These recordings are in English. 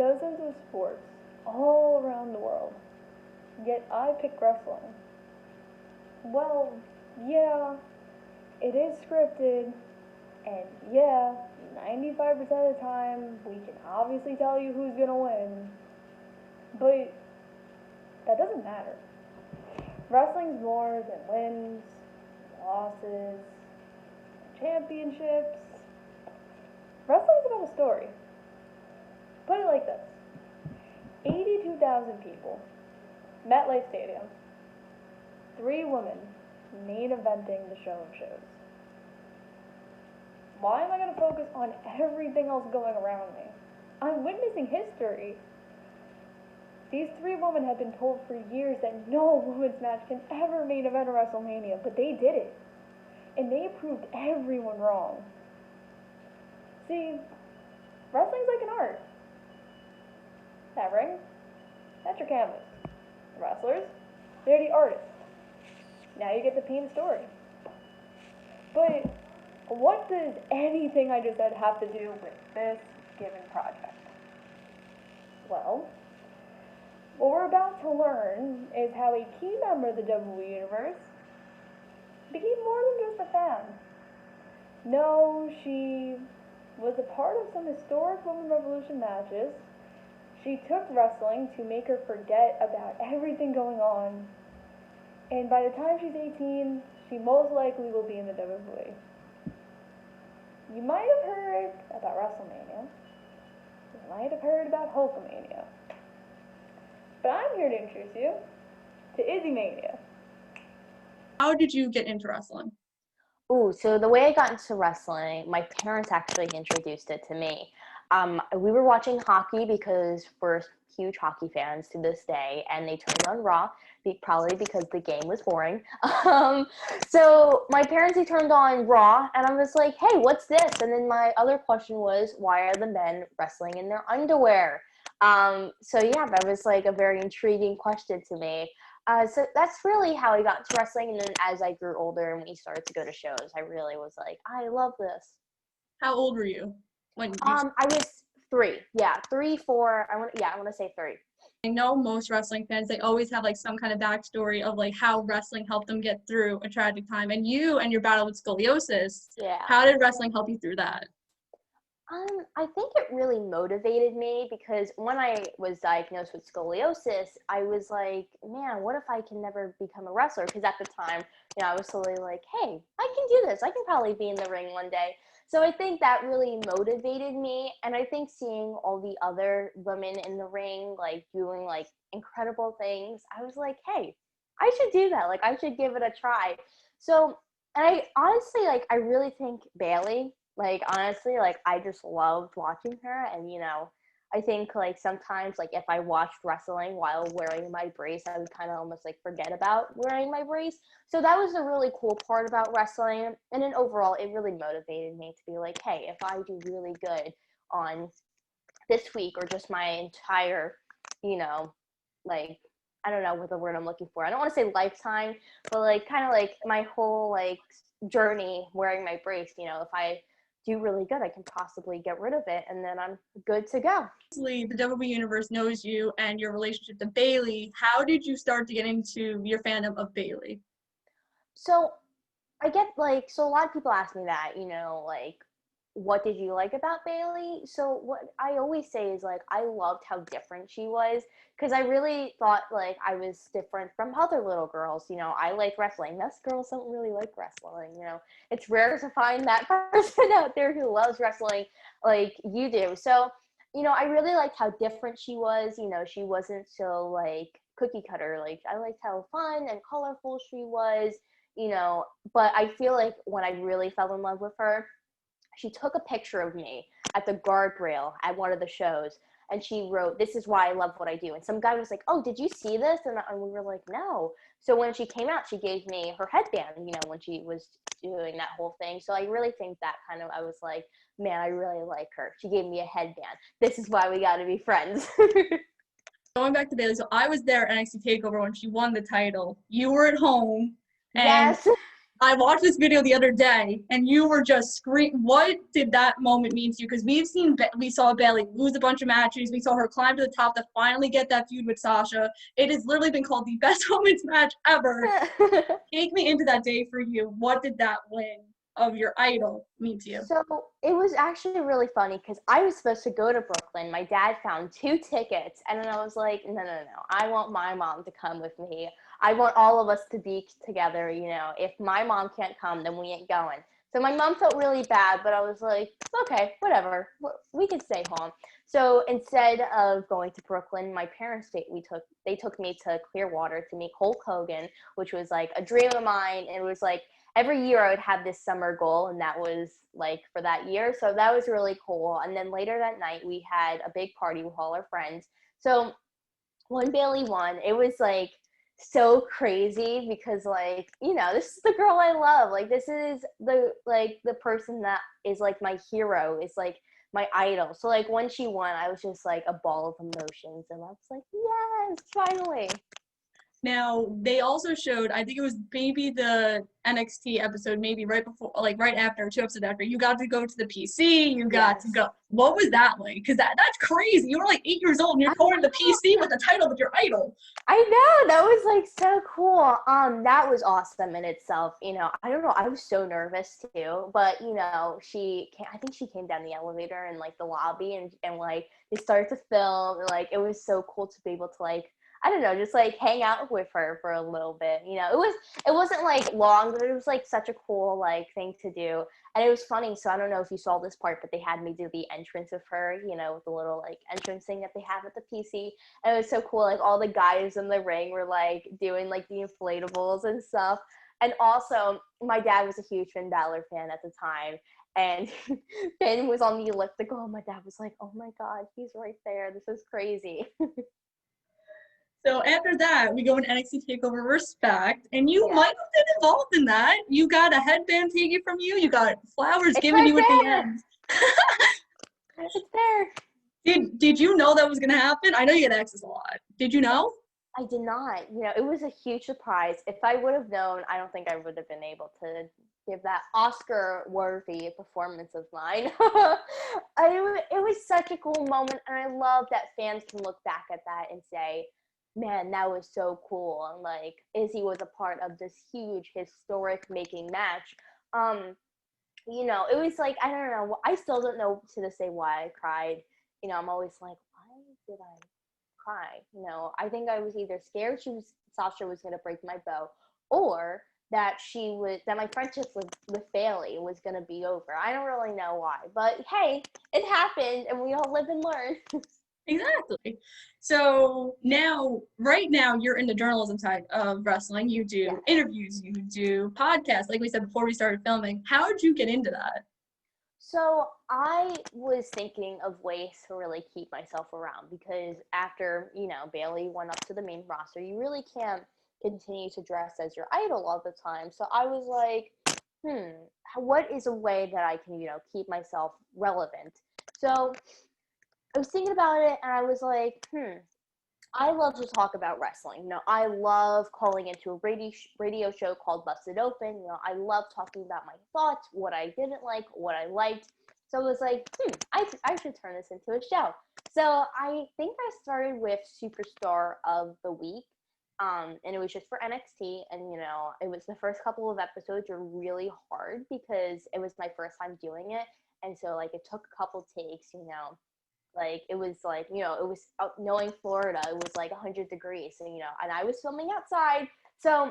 dozens of sports all around the world, yet I pick wrestling. Well, yeah, it is scripted, and yeah, 95% of the time we can obviously tell you who's gonna win, but that doesn't matter. Wrestling's more than wins, losses, championships. Wrestling's about a story. Put it like this: 82,000 people, MetLife Stadium, 3 women main eventing the show of shows. Why am I going to focus on everything else going around me? I'm witnessing history. These 3 women have been told for years that no women's match can ever main event a WrestleMania, but they did it. And they proved everyone wrong. See, wrestling's like an art. That ring, that's your canvas. The wrestlers, they're the artists. Now you get to paint a story. But what does anything I just said have to do with this given project? Well, what we're about to learn is how a key member of the WWE Universe became more than just a fan. No, she was a part of some historic Women Revolution matches. She took wrestling to make her forget about everything going on. And by the time she's 18, she most likely will be in the WWE. You might have heard about WrestleMania. You might have heard about Hulkamania. But I'm here to introduce you to Izzy Mania. How did you get into wrestling? Ooh, so the way I got into wrestling, my parents actually introduced it to me. We were watching hockey because we're huge hockey fans to this day, and they turned on Raw, probably because the game was boring. So my parents, they turned on Raw, and I was like, hey, what's this? And then my other question was, why are the men wrestling in their underwear? So yeah, that was like a very intriguing question to me. So that's really how I got into wrestling, and then as I grew older and we started to go to shows, I really was like, I love this. How old were you when you? I was 3. Yeah, 3, 4. I want to say 3. I know most wrestling fans, they always have like some kind of backstory of like how wrestling helped them get through a tragic time. And you and your battle with scoliosis, Yeah. How did wrestling help you through that? I think it really motivated me because when I was diagnosed with scoliosis, I was like, man, what if I can never become a wrestler? Because at the time, I was totally like, hey, I can do this. I can probably be in the ring one day. So I think that really motivated me. And I think seeing all the other women in the ring, like doing like incredible things, I was like, hey, I should do that. Like I should give it a try. So, and I honestly, like, I really think Bayley, like, honestly, like, I just loved watching her. And, I think, like, sometimes, like, if I watched wrestling while wearing my brace, I would kind of almost, like, forget about wearing my brace. So that was a really cool part about wrestling. And then overall, it really motivated me to be like, hey, if I do really good on this week or just my entire, like, I don't know what the word I'm looking for. I don't want to say lifetime, but, like, kind of, like, my whole, like, journey wearing my brace, if I do really good, I can possibly get rid of it, and then I'm good to go. Obviously, the WWE Universe knows you and your relationship to Bayley. How did you start to get into your fandom of Bayley? So I get, like, so a lot of people ask me that, like, what did you like about Bayley? So what I always say is, like, I loved how different she was, because I really thought, like, I was different from other little girls. I like wrestling. Most girls don't really like wrestling, It's rare to find that person out there who loves wrestling like you do. So, I really liked how different she was. She wasn't so, like, cookie cutter. Like, I liked how fun and colorful she was, but I feel like when I really fell in love with her, she took a picture of me at the guardrail at one of the shows, and she wrote, "This is why I love what I do." And some guy was like, "Oh, did you see this?" And we were like, "No." So when she came out, she gave me her headband, when she was doing that whole thing. So I really think that kind of, I was like, man, I really like her. She gave me a headband. This is why we got to be friends. Going back to Bayley, so I was there at NXT Takeover when she won the title. You were at home. And yes. I watched this video the other day, and you were just screaming. What did that moment mean to you? Because we saw Bayley lose a bunch of matches. We saw her climb to the top to finally get that feud with Sasha. It has literally been called the best women's match ever. Take me into that day for you. What did that win of your idol mean to you? So it was actually really funny because I was supposed to go to Brooklyn. My dad found 2 tickets, and then I was like, no. I want my mom to come with me. I want all of us to be together. If my mom can't come, then we ain't going. So my mom felt really bad, but I was like, okay, whatever. We can stay home. So instead of going to Brooklyn, my parents they took me to Clearwater to meet Hulk Hogan, which was like a dream of mine. And it was like every year I would have this summer goal, and that was like for that year. So that was really cool. And then later that night, we had a big party with all our friends. So when Bayley won, it was like so crazy because this is the girl I love. Like, this is the person that is like my hero, is like my idol. So like when she won, I was just like a ball of emotions, and I was like, yes, finally. Now, they also showed, I think it was maybe the NXT episode, maybe right before, like right after, 2 episodes after, you got to go to the PC, you got to go. What was that like? Because that's crazy. You were like 8 years old and you're going to the PC with the title with your idol. I know, that was like so cool. That was awesome in itself. I don't know, I was so nervous too, but I think she came down the elevator in like the lobby, and like they started to film, and like it was so cool to be able to like, I don't know, just like hang out with her for a little bit. It wasn't like long, but it was like such a cool like thing to do. And it was funny. So I don't know if you saw this part, but they had me do the entrance of her, with the little like entrance thing that they have at the PC. And it was so cool. Like all the guys in the ring were like doing like the inflatables and stuff. And also my dad was a huge Finn Balor fan at the time. And Finn was on the elliptical. And my dad was like, oh my God, he's right there. This is crazy. So after that, we go in NXT Takeover Respect, and you might have been involved in that. You got a headband taken from you. You got flowers given to you at the end. It's there. Did you know that was going to happen? I know you get access a lot. Did you know? I did not. It was a huge surprise. If I would have known, I don't think I would have been able to give that Oscar-worthy performance of mine. It was such a cool moment, and I love that fans can look back at that and say, man, that was so cool. And like Izzy was a part of this huge historic making match. It was like, I don't know, I still don't know to this day why I cried. I'm always like, why did I cry? I think I was either scared Sasha was gonna break my bow, or that my friendship with Bayley was gonna be over. I don't really know why, but hey, it happened, and we all live and learn. Exactly. So right now, you're in the journalism side of wrestling. You do interviews, you do podcasts, like we said before we started filming. How did you get into that? So I was thinking of ways to really keep myself around, because after, Bayley went up to the main roster, you really can't continue to dress as your idol all the time. So I was like, what is a way that I can, keep myself relevant? So I was thinking about it, and I was like, I love to talk about wrestling. I love calling into a radio show called Busted Open. I love talking about my thoughts, what I didn't like, what I liked. So I was like, I should turn this into a show. So I think I started with Superstar of the Week, and it was just for NXT. And, it was the first couple of episodes were really hard because it was my first time doing it. And so, like, it took a couple takes, like it was like, it was knowing Florida, it was like 100 degrees, and I was filming outside. So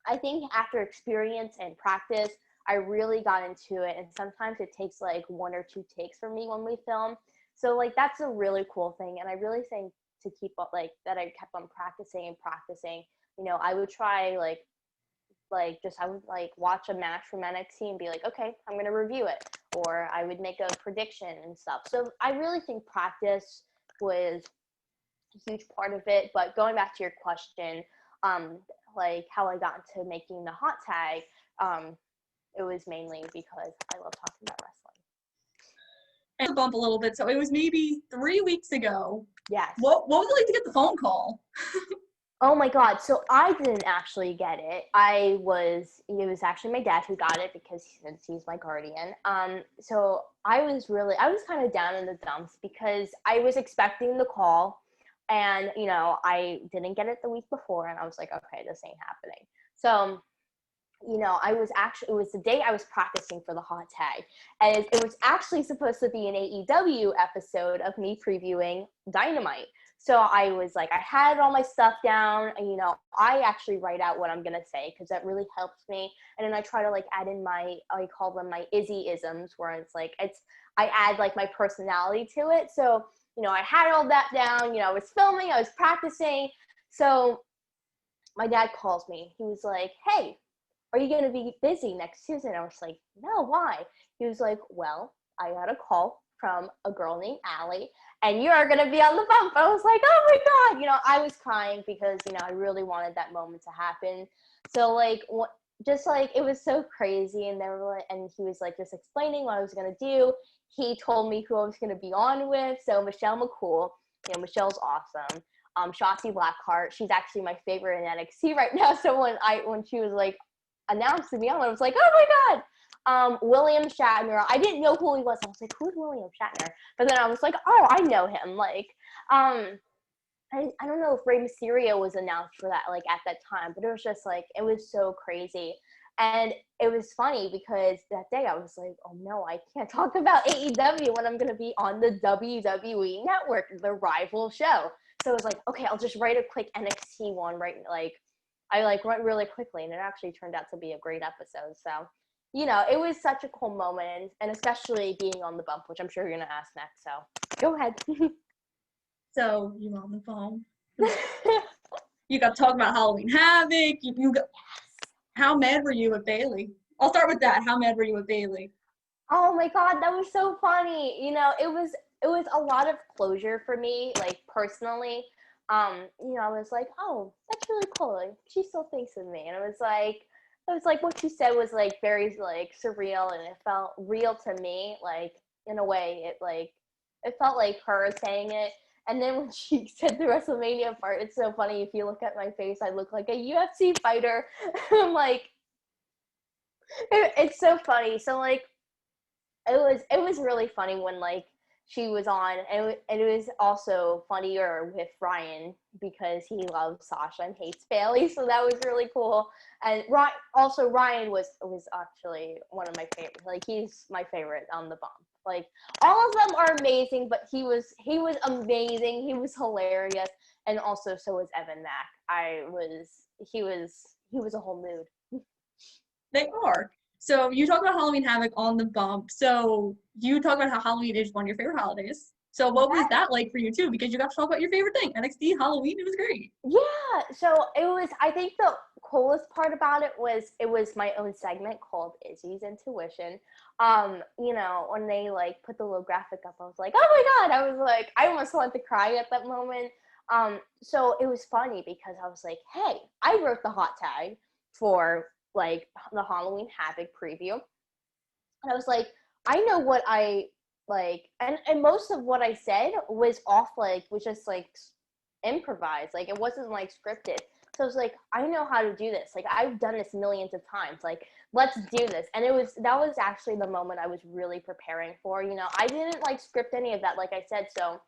I think after experience and practice, I really got into it. And sometimes it takes like 1 or 2 takes for me when we film. So like that's a really cool thing. And I really think to keep up, like, that I kept on practicing. I would try I would like watch a match from NXT and be like, okay, I'm going to review it. Or I would make a prediction and stuff. So I really think practice was a huge part of it. But going back to your question, like how I got into making the hot tag, it was mainly because I love talking about wrestling. And bump a little bit. So it was maybe 3 weeks ago. Yes. What was it like to get the phone call? Oh my God. So I didn't actually get it. It was actually my dad who got it because since he's my guardian. So I was kind of down in the dumps because I was expecting the call and, I didn't get it the week before and I was like, okay, this ain't happening. So, it was the day I was practicing for the hot tag and it was actually supposed to be an AEW episode of me previewing Dynamite. So I was like, I had all my stuff down and, I actually write out what I'm going to say because that really helps me. And then I try to like add in I call them my Izzy-isms where it's like, I add like my personality to it. So, I had all that down, I was filming, I was practicing. So my dad calls me. He was like, hey, are you going to be busy next Tuesday? And I was like, no, why? He was like, well, I got a call from a girl named Allie and you are going to be on the bump. I was like, oh my God, I was crying because, I really wanted that moment to happen. So like, just like, it was so crazy. And and he was like, just explaining what I was going to do. He told me who I was going to be on with. So Michelle McCool, Michelle's awesome. Shotzi Blackheart, she's actually my favorite in NXT right now. So when she was like, announced to me on, I was like, oh my God. William Shatner. I didn't know who he was. I was like, who's William Shatner? But then I was like, oh, I know him. Like, I don't know if Rey Mysterio was announced for that, like at that time, but it was just like, it was so crazy. And it was funny because that day I was like, oh no, I can't talk about AEW when I'm going to be on the WWE network, the rival show. So I was like, okay, I'll just write a quick NXT one, right? Like, I like went really quickly and it actually turned out to be a great episode. So, it was such a cool moment and especially being on the bump, which I'm sure you're going to ask next. So go ahead. So you were on the phone. You got to talk about Halloween Havoc. How mad were you at Bayley? I'll start with that. How mad were you at Bayley? Oh my God, that was so funny. It was a lot of closure for me, like personally. I was like, oh, that's really cool. Like, she still thinks of me. And it was like what she said was like very like surreal and it felt real to me. Like in a way, it felt like her saying it. And then when she said the WrestleMania part, it's so funny. If you look at my face, I look like a UFC fighter. I'm like, it's so funny. So like, it was really funny when like she was on and it was also funnier with Ryan because he loves Sasha and hates Bayley, so that was really cool. And Ryan was actually one of my favorites. Like he's my favorite on the bump. Like all of them are amazing, but he was amazing. He was hilarious, and also so was Evan Mack. He was a whole mood. They are. So you talk about Halloween Havoc on the bump. So you talk about how Halloween is one of your favorite holidays. So what was that like for you too? Because you got to talk about your favorite thing, NXT Halloween. It was great. Yeah. So I think the coolest part about it was my own segment called Izzy's Intuition. When they like put the little graphic up, I was like, oh my God. I was like, I almost wanted to cry at that moment. So it was funny because I was like, hey, I wrote the hot tag for like the Halloween Havoc preview. And I was like, I know what I like, and most of what I said was just like improvised. Like it wasn't like scripted. So I was like, I know how to do this. Like I've done this millions of times. Like let's do this. And that was actually the moment I was really preparing for. I didn't like script any of that, like I said. So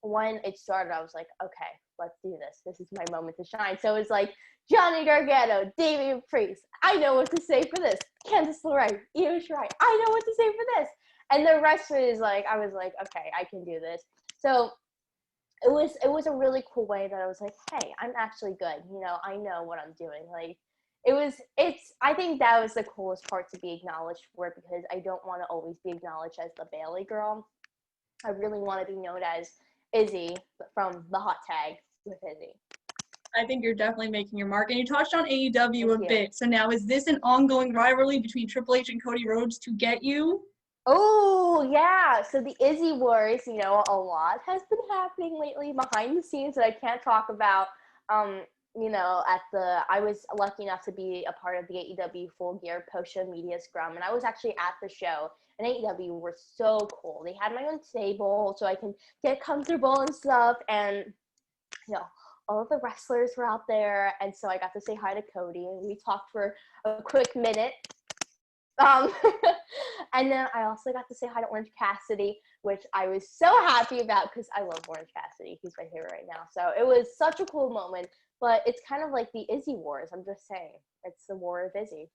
when it started, I was like, okay, let's do this. This is my moment to shine. So it was like Johnny Gargano, Damian Priest. I know what to say for this. Candice LeRae, Io Shirai. I know what to say for this. And the rest of it is like, I was like, okay, I can do this. So it was a really cool way that I was like, hey, I'm actually good. I know what I'm doing. Like I think that was the coolest part to be acknowledged for because I don't want to always be acknowledged as the Bayley girl. I really want to be known as Izzy from the hot tag with Izzy. I think you're definitely making your mark. And you touched on AEW a bit. So now is this an ongoing rivalry between Triple H and Cody Rhodes to get you? Oh, yeah. So the Izzy Wars, a lot has been happening lately behind the scenes that I can't talk about. I was lucky enough to be a part of the AEW Full Gear post-show media scrum, and I was actually at the show, and AEW were so cool. They had my own table so I can get comfortable and stuff, and, all of the wrestlers were out there, and so I got to say hi to Cody, and we talked for a quick minute. And then I also got to say hi to Orange Cassidy, which I was so happy about because I love Orange Cassidy. He's my favorite right now. So it was such a cool moment, but it's kind of like the Izzy Wars. I'm just saying. It's the war of Izzy.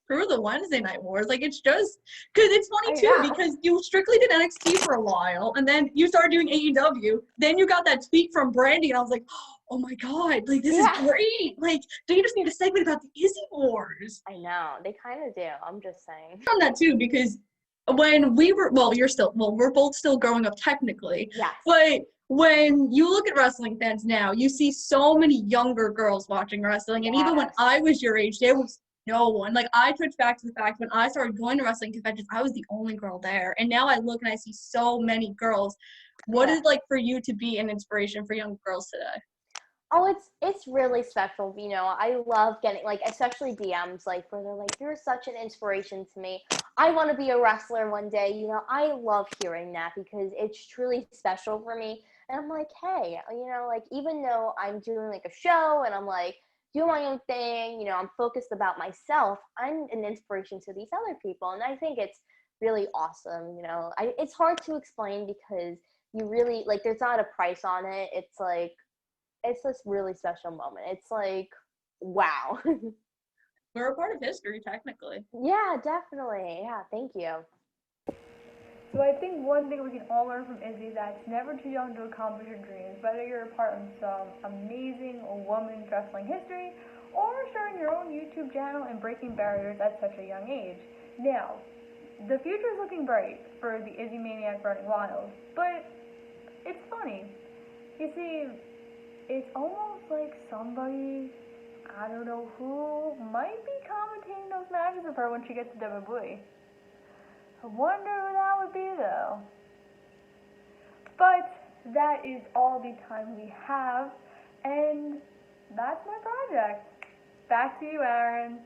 Through the Wednesday Night Wars, like it's just because it's funny I too know. because you strictly did NXT for a while and then you started doing AEW. Then you got that tweet from Brandy and I was like, oh my god, like this is great. Like they just need a segment about the Izzy Wars. I know they kind of do. I'm just saying. On that too because when we were we're both still growing up technically. Yes. But when you look at wrestling fans now, you see so many younger girls watching wrestling, and even when I was your age, there was no one. Like, I touch back to the fact when I started going to wrestling conventions, I was the only girl there. And now I look and I see so many girls. What is it like for you to be an inspiration for young girls today? Oh, it's really special. You know, I love getting, like, especially DMs, like, where they're like, you're such an inspiration to me. I want to be a wrestler one day. You know, I love hearing that because it's truly special for me. And I'm like, hey, you know, like, even though I'm doing, like, a show and I'm, like, doing my own thing, you know, I'm focused about myself, I'm an inspiration to these other people. And I think it's really awesome, you know. It's hard to explain because you really, like, there's not a price on it. It's, like, it's this really special moment. It's like, wow. We're a part of history, technically. Yeah, definitely. Yeah, thank you. So I think one thing we can all learn from Izzy is that it's never too young to accomplish your dreams, whether you're a part of some amazing women's wrestling history or starting your own YouTube channel and breaking barriers at such a young age. Now, the future is looking bright for the Izzy Maniac running wild, but it's funny. You see, it's almost like somebody, I don't know who, might be commentating those matches of her when she gets to WWE. I wonder who that would be, though. But that is all the time we have, and that's my project. Back to you, Aaron.